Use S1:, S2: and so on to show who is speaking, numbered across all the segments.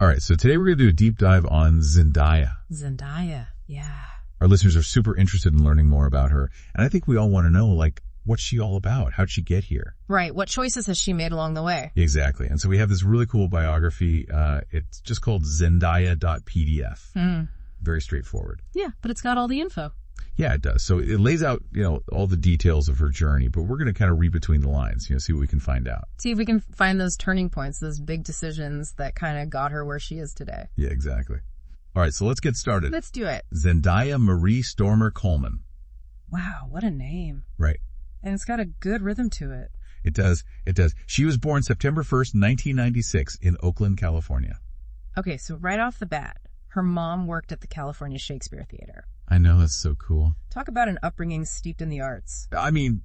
S1: All right, so today we're going to do a deep dive on Zendaya.
S2: Zendaya, yeah.
S1: Our listeners are super interested in learning more about her, and I think we all want to know, like, what's she all about? How'd she get here?
S2: Right, what choices has she made along the way?
S1: Exactly, and so we have this really cool biography. It's just called Zendaya.pdf. Very straightforward.
S2: Yeah, but it's got all the info.
S1: Yeah, it does. So it lays out, all the details of her journey, but we're going to kind of read between the lines, see what we can find out.
S2: See if we can find those turning points, those big decisions that kind of got her where she is today.
S1: Yeah, exactly. All right, so let's get started.
S2: Let's do it.
S1: Zendaya Marie Stormer Coleman.
S2: Wow, what a name.
S1: Right.
S2: And it's got a good rhythm to it.
S1: It does. It does. She was born September 1st, 1996 in Oakland, California.
S2: Okay, so right off the bat, her mom worked at the California Shakespeare Theater.
S1: I know, that's so cool.
S2: Talk about an upbringing steeped in the arts.
S1: I mean,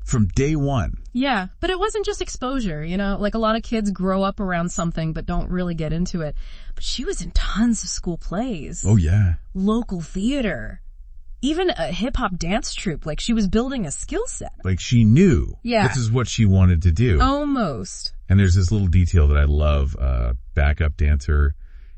S1: from day one.
S2: Yeah, but it wasn't just exposure, like a lot of kids grow up around something but don't really get into it. But she was in tons of school plays.
S1: Oh, yeah.
S2: Local theater. Even a hip-hop dance troupe, like she was building a skill set.
S1: Like she knew
S2: this
S1: is what she wanted to do.
S2: Almost.
S1: And there's this little detail that I love, backup dancer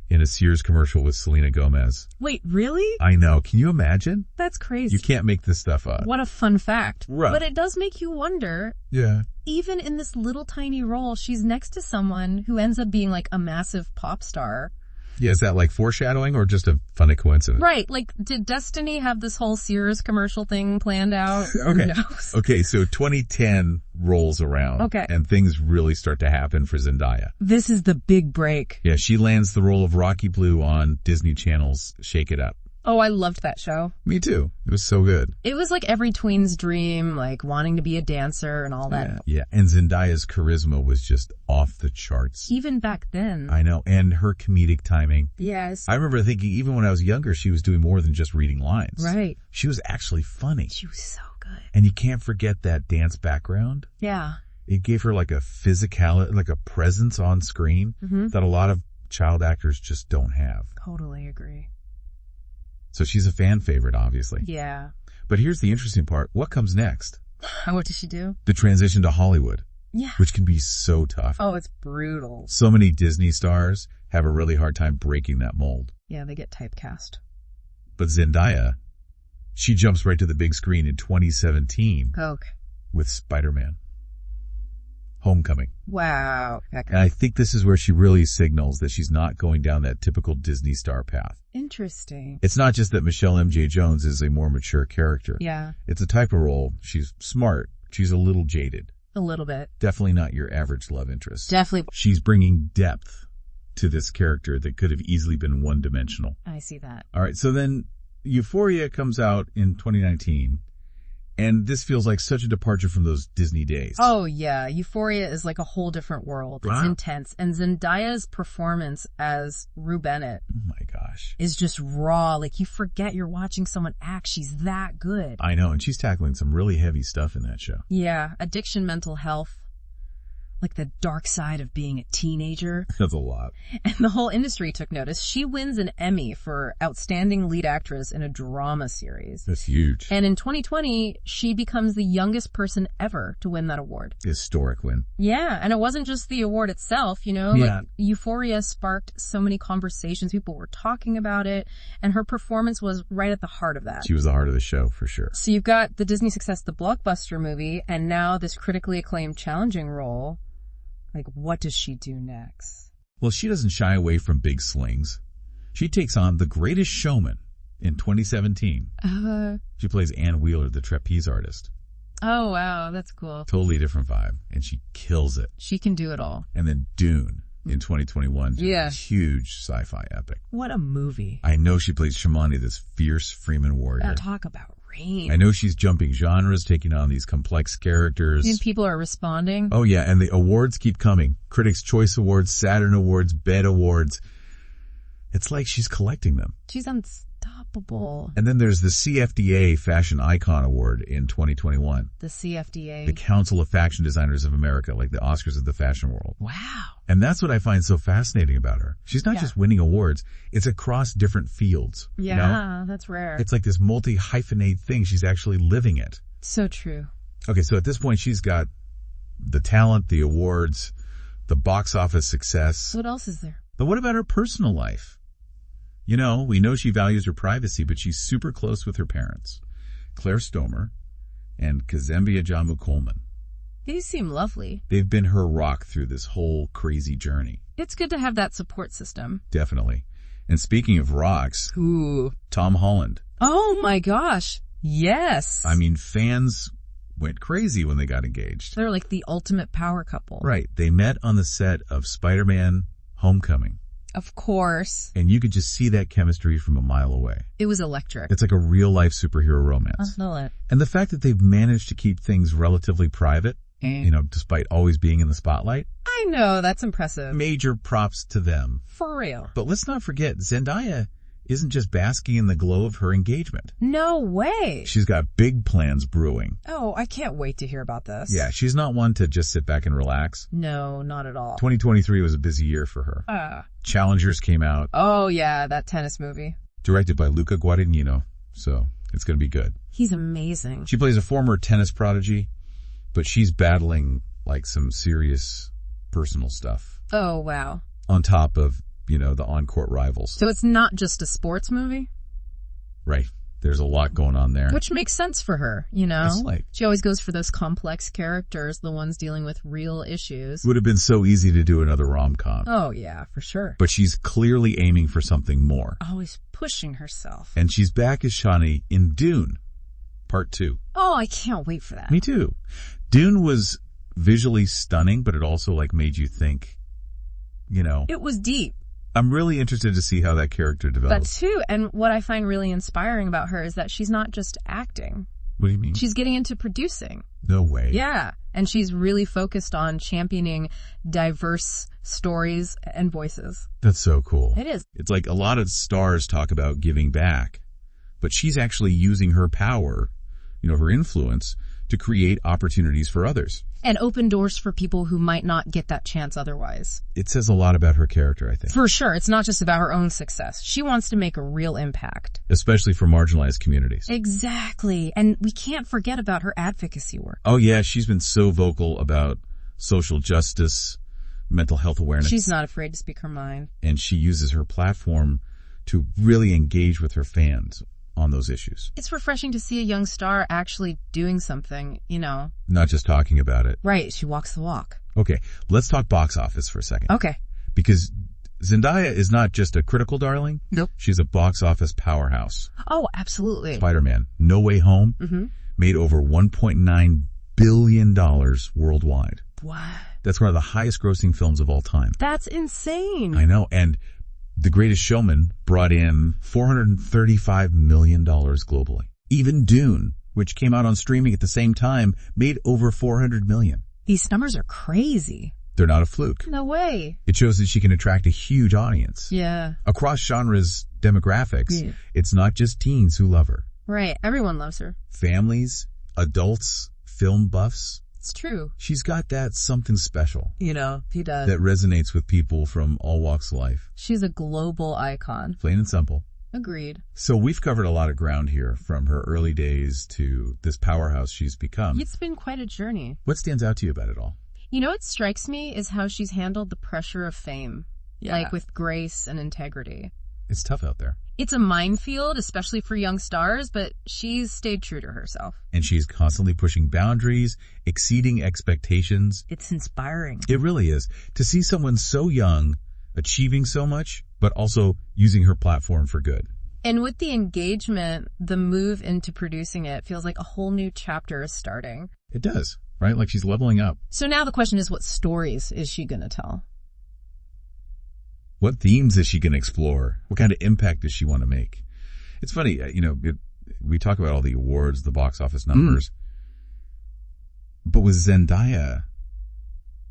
S1: in a Sears commercial with Selena Gomez.
S2: Wait, really?
S1: I know. Can you imagine?
S2: That's crazy.
S1: You can't make this stuff up.
S2: What a fun fact.
S1: Right.
S2: But it does make you wonder.
S1: Yeah.
S2: Even in this little tiny role, she's next to someone who ends up being like a massive pop star.
S1: Yeah, is that like foreshadowing or just a funny coincidence?
S2: Right. Like, did Destiny have this whole Sears commercial thing planned out?
S1: Okay.
S2: Who knows?
S1: Okay, so 2010 rolls around.
S2: Okay.
S1: And things really start to happen for Zendaya.
S2: This is the big break.
S1: Yeah, she lands the role of Rocky Blue on Disney Channel's Shake It Up.
S2: Oh, I loved that show.
S1: Me too. It was so good.
S2: It was like every tween's dream, like wanting to be a dancer and all that.
S1: Yeah, and Zendaya's charisma was just off the charts.
S2: Even back then.
S1: I know, and her comedic timing.
S2: Yes.
S1: I remember thinking even when I was younger, she was doing more than just reading lines.
S2: Right.
S1: She was actually funny.
S2: She was so good.
S1: And you can't forget that dance background.
S2: Yeah.
S1: It gave her like a physicality, like a presence on screen that a lot of child actors just don't have.
S2: Totally agree.
S1: So she's a fan favorite, obviously.
S2: Yeah.
S1: But here's the interesting part. What comes next?
S2: What did she do?
S1: The transition to Hollywood.
S2: Yeah.
S1: Which can be so tough.
S2: Oh, it's brutal.
S1: So many Disney stars have a really hard time breaking that mold.
S2: Yeah, they get typecast.
S1: But Zendaya, she jumps right to the big screen in 2017 with Spider-Man. Homecoming.
S2: Wow.
S1: And I think this is where she really signals that she's not going down that typical Disney star path.
S2: Interesting.
S1: It's not just that Michelle M.J. Jones is a more mature character.
S2: Yeah.
S1: It's a type of role. She's smart. She's a little jaded.
S2: A little bit.
S1: Definitely not your average love interest.
S2: Definitely.
S1: She's bringing depth to this character that could have easily been one-dimensional.
S2: I see that.
S1: All right, so then Euphoria comes out in 2019. And this feels like such a departure from those Disney days.
S2: Oh, yeah. Euphoria is like a whole different world. It's intense. And Zendaya's performance as Rue Bennett.
S1: Oh, my gosh.
S2: Is just raw. Like, you forget you're watching someone act. She's that good.
S1: I know. And she's tackling some really heavy stuff in that show.
S2: Yeah. Addiction, mental health. Like the dark side of being a teenager.
S1: That's a lot.
S2: And the whole industry took notice. She wins an Emmy for Outstanding Lead Actress in a Drama Series.
S1: That's huge.
S2: And in 2020, she becomes the youngest person ever to win that award.
S1: Historic win.
S2: Yeah, and it wasn't just the award itself, like Euphoria sparked so many conversations. People were talking about it, and her performance was right at the heart of that.
S1: She was the heart of the show, for sure.
S2: So you've got the Disney success, the blockbuster movie, and now this critically acclaimed challenging role. Like, what does she do next?
S1: Well, she doesn't shy away from big slings. She takes on The Greatest Showman in 2017. She plays Ann Wheeler, the trapeze artist.
S2: Oh, wow. That's cool.
S1: Totally different vibe. And she kills it.
S2: She can do it all.
S1: And then Dune in 2021.
S2: Yeah.
S1: Huge sci-fi epic.
S2: What a movie.
S1: I know she plays Shamani, this fierce Freeman warrior.
S2: Talk about range.
S1: I know she's jumping genres, taking on these complex characters.
S2: And people are responding.
S1: Oh, yeah. And the awards keep coming. Critics' Choice Awards, Saturn Awards, BET Awards. It's like she's collecting them.
S2: She's unstoppable.
S1: And then there's the CFDA Fashion Icon Award in 2021.
S2: The CFDA.
S1: The Council of Fashion Designers of America, like the Oscars of the fashion world.
S2: Wow.
S1: And that's what I find so fascinating about her. She's not just winning awards. It's across different fields.
S2: Yeah, that's rare.
S1: It's like this multi-hyphenate thing. She's actually living it.
S2: So true.
S1: Okay, so at this point, she's got the talent, the awards, the box office success.
S2: What else is there?
S1: But what about her personal life? You know, we know she values her privacy, but she's super close with her parents, Claire Stomer and Kazembia Jamu Coleman.
S2: These seem lovely.
S1: They've been her rock through this whole crazy journey.
S2: It's good to have that support system.
S1: Definitely. And speaking of rocks,
S2: ooh,
S1: Tom Holland.
S2: Oh my gosh. Yes.
S1: I mean, fans went crazy when they got engaged.
S2: They're like the ultimate power couple.
S1: Right. They met on the set of Spider-Man Homecoming.
S2: Of course.
S1: And you could just see that chemistry from a mile away.
S2: It was electric.
S1: It's like a real-life superhero romance.
S2: I know it.
S1: And the fact that they've managed to keep things relatively private, you know, despite always being in the spotlight.
S2: I know, that's impressive.
S1: Major props to them.
S2: For real.
S1: But let's not forget, Zendaya isn't just basking in the glow of her engagement.
S2: No way.
S1: She's got big plans brewing.
S2: Oh, I can't wait to hear about this.
S1: Yeah, she's not one to just sit back and relax.
S2: No, not at all.
S1: 2023 was a busy year for her. Challengers came out.
S2: Oh yeah, that tennis movie.
S1: Directed by Luca Guadagnino, so it's going to be good.
S2: He's amazing.
S1: She plays a former tennis prodigy, but she's battling like some serious personal stuff.
S2: Oh, wow.
S1: On top of, you know, the on-court rivals.
S2: So it's not just a sports movie?
S1: Right. There's a lot going on there.
S2: Which makes sense for her, you know?
S1: It's like,
S2: she always goes for those complex characters, the ones dealing with real issues.
S1: It would have been so easy to do another rom-com.
S2: Oh, yeah, for sure.
S1: But she's clearly aiming for something more.
S2: Always pushing herself.
S1: And she's back as Shawnee in Dune, Part 2.
S2: Oh, I can't wait for that.
S1: Me too. Dune was visually stunning, but it also like made you think, you know.
S2: It was deep.
S1: I'm really interested to see how that character develops.
S2: That too, and what I find really inspiring about her is that she's not just acting.
S1: What do you mean?
S2: She's getting into producing.
S1: No way.
S2: Yeah, and she's really focused on championing diverse stories and voices.
S1: That's so cool.
S2: It is.
S1: It's like a lot of stars talk about giving back, but she's actually using her power, you know, her influence to create opportunities for others.
S2: And open doors for people who might not get that chance otherwise.
S1: It says a lot about her character, I think.
S2: For sure. It's not just about her own success. She wants to make a real impact.
S1: Especially for marginalized communities.
S2: Exactly. And we can't forget about her advocacy work.
S1: Oh yeah, she's been so vocal about social justice, mental health awareness.
S2: She's not afraid to speak her mind.
S1: And she uses her platform to really engage with her fans on those issues.
S2: It's refreshing to see a young star actually doing something, you know.
S1: Not just talking about it.
S2: Right, she walks the walk.
S1: Okay, let's talk box office for a second.
S2: Okay.
S1: Because Zendaya is not just a critical darling.
S2: Nope.
S1: She's a box office powerhouse.
S2: Oh, absolutely.
S1: Spider-Man, No Way Home, made over $1.9 billion worldwide.
S2: What?
S1: That's one of the highest grossing films of all time.
S2: That's insane.
S1: I know, and The Greatest Showman brought in $435 million globally. Even Dune, which came out on streaming at the same time, made over $400 million.
S2: These numbers are crazy.
S1: They're not a fluke.
S2: No way.
S1: It shows that she can attract a huge audience.
S2: Yeah.
S1: Across genres, demographics, yeah. It's not just teens who love her.
S2: Right. Everyone loves her.
S1: Families, adults, film buffs.
S2: It's true.
S1: She's got that something special.
S2: You know, he does.
S1: That resonates with people from all walks of life.
S2: She's a global icon.
S1: Plain and simple.
S2: Agreed.
S1: So we've covered a lot of ground here, from her early days to this powerhouse she's become.
S2: It's been quite a journey.
S1: What stands out to you about it all?
S2: You know what strikes me is how she's handled the pressure of fame. Yeah. Like with grace and integrity.
S1: It's tough out there.
S2: It's a minefield, especially for young stars, but she's stayed true to herself.
S1: And she's constantly pushing boundaries, exceeding expectations.
S2: It's inspiring.
S1: It really is. To see someone so young, achieving so much, but also using her platform for good.
S2: And with the engagement, the move into producing it feels like a whole new chapter is starting.
S1: It does, right? Like she's leveling up.
S2: So now the question is, what stories is she going to tell?
S1: What themes is she going to explore? What kind of impact does she want to make? It's funny, you know, we talk about all the awards, the box office numbers. But with Zendaya,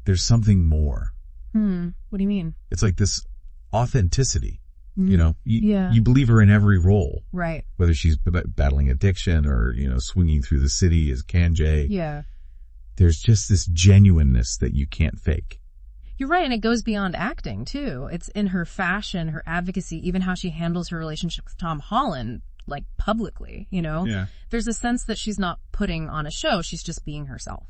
S1: there's something more.
S2: What do you mean?
S1: It's like this authenticity. You know, you believe her in every role.
S2: Right.
S1: Whether she's battling addiction or, you know, swinging through the city as Kanjay.
S2: Yeah.
S1: There's just this genuineness that you can't fake.
S2: You're right, and it goes beyond acting, too. It's in her fashion, her advocacy, even how she handles her relationship with Tom Holland, like, publicly, you know?
S1: Yeah.
S2: There's a sense that she's not putting on a show, she's just being herself.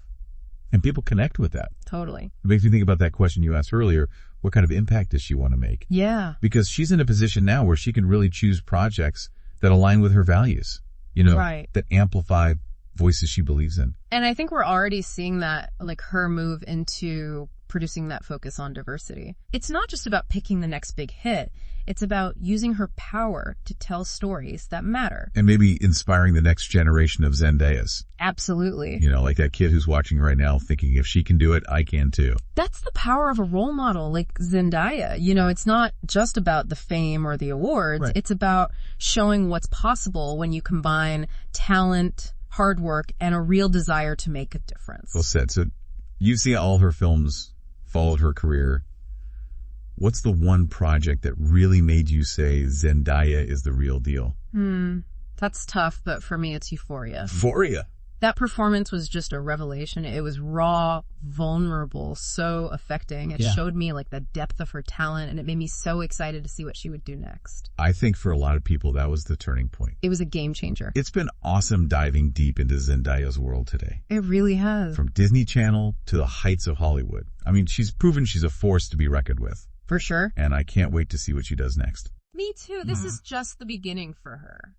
S1: And people connect with that.
S2: Totally.
S1: It makes me think about that question you asked earlier. What kind of impact does she want to make?
S2: Yeah.
S1: Because she's in a position now where she can really choose projects that align with her values,
S2: right.
S1: that amplify voices she believes in.
S2: And I think we're already seeing that, like her move into producing that focus on diversity. It's not just about picking the next big hit. It's about using her power to tell stories that matter.
S1: And maybe inspiring the next generation of Zendayas.
S2: Absolutely.
S1: Like that kid who's watching right now thinking, if she can do it, I can too.
S2: That's the power of a role model like Zendaya. It's not just about the fame or the awards.
S1: Right.
S2: It's about showing what's possible when you combine talent, hard work, and a real desire to make a difference.
S1: Well said. So you've seen all her films, followed her career. What's the one project that really made you say Zendaya is the real deal?
S2: That's tough, but for me it's Euphoria.
S1: Euphoria.
S2: That performance was just a revelation. It was raw, vulnerable, so affecting. It showed me like the depth of her talent, and it made me so excited to see what she would do next.
S1: I think for a lot of people that was the turning point.
S2: It was a game changer.
S1: It's been awesome diving deep into Zendaya's world today.
S2: It really has.
S1: From Disney Channel to the heights of Hollywood. I mean, she's proven she's a force to be reckoned with.
S2: For sure.
S1: And I can't wait to see what she does next.
S2: Me too. This is just the beginning for her.